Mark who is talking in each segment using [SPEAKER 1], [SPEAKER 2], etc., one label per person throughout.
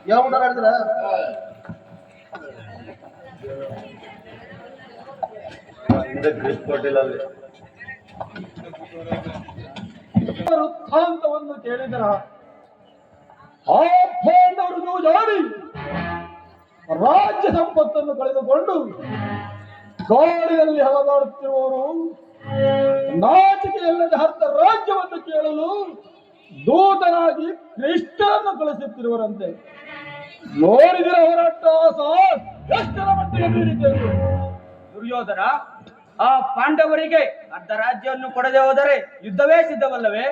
[SPEAKER 1] ಯಾವ ಊಟ ಮಾಡಿದ್ರ ವೃತ್ತಾಂತವನ್ನು ಕೇಳಿದರ ಆ ಪಾಂಡವರು ಜಾಡಿ ರಾಜ್ಯ ಸಂಪತ್ತನ್ನು ಕಳೆದುಕೊಂಡು ಗಾಳಿಯಲ್ಲಿ ಹಲದಾಡುತ್ತಿರುವವರು ನಾಚಿಕೆಯಲ್ಲದೆ ಹತ್ತ ರಾಜ್ಯವನ್ನು ಕೇಳಲು ದೂತನಾಗಿ ಕೃಷ್ಣನನ್ನು ಕಳಿಸುತ್ತಿರುವರಂತೆ. ನೋಡಿದಿರ ಹೋರಾಟ ಎಷ್ಟರ ಮಟ್ಟಿಗೆ ಮೀರಿದೆ.
[SPEAKER 2] ದುರ್ಯೋಧನ, ಆ ಪಾಂಡವರಿಗೆ ಅರ್ಧ ರಾಜ್ಯವನ್ನು ಕೊಡದೆ ಹೋದರೆ ಯುದ್ಧವೇ ಸಿದ್ಧವಲ್ಲವೇ?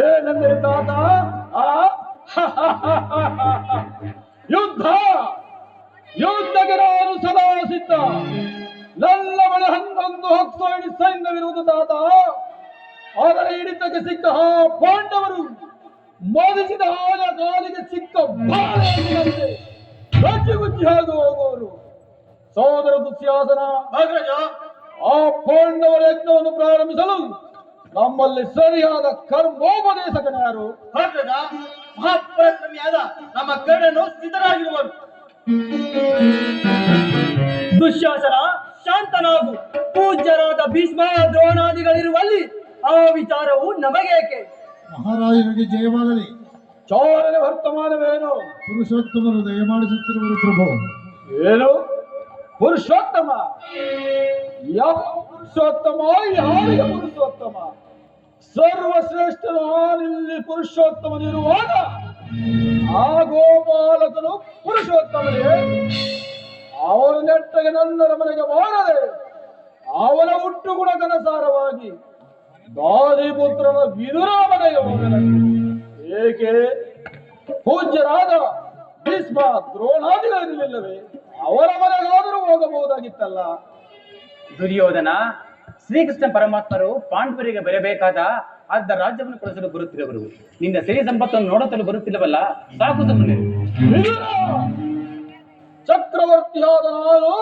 [SPEAKER 1] ಏನಂದ್ರೆ ತಾತ, ಯುದ್ಧ ಯುದ್ಧಕ್ಕೆ ನಾನು ಸದಾ ಸಿದ್ಧ. ನನ್ನ ಬಳಿ 11 ಹೊಕ್ಸೈಡ್ ಸೈನ್ಯವಿರುವುದು ತಾತ. ಆದರೆ ಹಿಡಿತಕ್ಕೆ ಸಿಕ್ಕ ಆ ಪಾಂಡವರು ಮದಿಸಿದ ಆಗ ಕಾಲಿಗೆ ಸಿಕ್ಕ ಬಾಳೆಯಂತೆ ಗಜ್ಜಿಗುಜ್ಜಿ ಹಾದು ಹೋಗುವರು. ಸೋದರ ದುಶ್ಯಾಸನ, ಆ ಪಾಂಡವರ ಯಜ್ಞವನ್ನು ಪ್ರಾರಂಭಿಸಲು ನಮ್ಮಲ್ಲಿ ಸರಿಯಾದ ಕರ್ಮೋಪದೇಶಕನ ಯಾರು?
[SPEAKER 2] ಮಹಾಪರಾಕ್ರಮಿಯಾದ ನಮ್ಮ ಕರ್ಣನು ಸಿದ್ಧರಾಗಿರುವರು. ದುಶ್ಯಾಸನ, ಶಾಂತನಾಗು. ಪೂಜ್ಯರಾದ ಭೀಷ್ಮ ದ್ರೋಣಾದಿಗಳಿರುವಲ್ಲಿ ಆ ವಿಚಾರವು ನಮಗೇಕೆ?
[SPEAKER 3] ಮಹಾರಾಜನಿಗೆ ಜಯವಾಗಲಿ.
[SPEAKER 1] ಚೋರನ ವರ್ತಮಾನವೇನು?
[SPEAKER 3] ಪುರುಷೋತ್ತಮರು ದಯಮಾಡಿಸುತ್ತಿರುವರು ಪ್ರಭು.
[SPEAKER 1] ಏನು ಪುರುಷೋತ್ತಮ? ಯಾವ ಪುರುಷೋತ್ತಮ? ಯಾರಿಗೆ ಪುರುಷೋತ್ತಮ? ಸರ್ವಶ್ರೇಷ್ಠ ನಾನಿಲ್ಲಿ ಪುರುಷೋತ್ತಮನಿರುವಾಗ ಆ ಗೋಪಾಲಕನು ಪುರುಷೋತ್ತಮನೇ? ಅವನ ನೆಟ್ಟಗೆ ನನ್ನರ ಮನೆಗೆ ಬಾರದೆ ಅವನ ಹುಟ್ಟು ಗುಣಗನುಸಾರವಾಗಿ ದಾದಿಪುತ್ರನ ವಿದುರ ಮನೆಗೆ ಹೋಗಲ. ಏಕೆ? ಪೂಜ್ಯರಾದ ಭೀಷ್ಮ ದ್ರೋಣಾದಿಗಳಿರಲಿಲ್ಲವೇ? ಅವರ ಮನೆಗಾದರೂ ಹೋಗಬಹುದಾಗಿತ್ತಲ್ಲ.
[SPEAKER 2] ದುರ್ಯೋಧನ, ಶ್ರೀಕೃಷ್ಣ ಪರಮಾತ್ಮರು ಪಾಂಡವರಿಗೆ ಬರಬೇಕಾದ ಅರ್ಧ ರಾಜ್ಯವನ್ನು ಕೊಡಿಸಲು ಬರುತ್ತಿರುವರು. ನಿನ್ನ ಸಿರಿ ಸಂಪತ್ತನ್ನು ನೋಡುತ್ತಲು ಬರುತ್ತಿಲ್ಲವಲ್ಲ, ಸಾಕು ಸುಮ್ಮನೆ.
[SPEAKER 1] ಚಕ್ರವರ್ತಿಯಾದ ನಾನು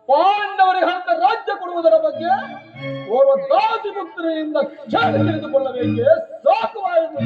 [SPEAKER 1] ಪಾಂಡವರಿಗೆ ಅರ್ಧ ರಾಜ್ಯ ಕೊಡುವುದರ ಬಗ್ಗೆ ಓರ್ವ ದಾಸಿಪುತ್ರಿಯಿಂದ ಕ್ಷೇತ್ರ ತಿಳಿದುಕೊಳ್ಳಬೇಕೆ? ಸಾಕುವಾಯಿತು.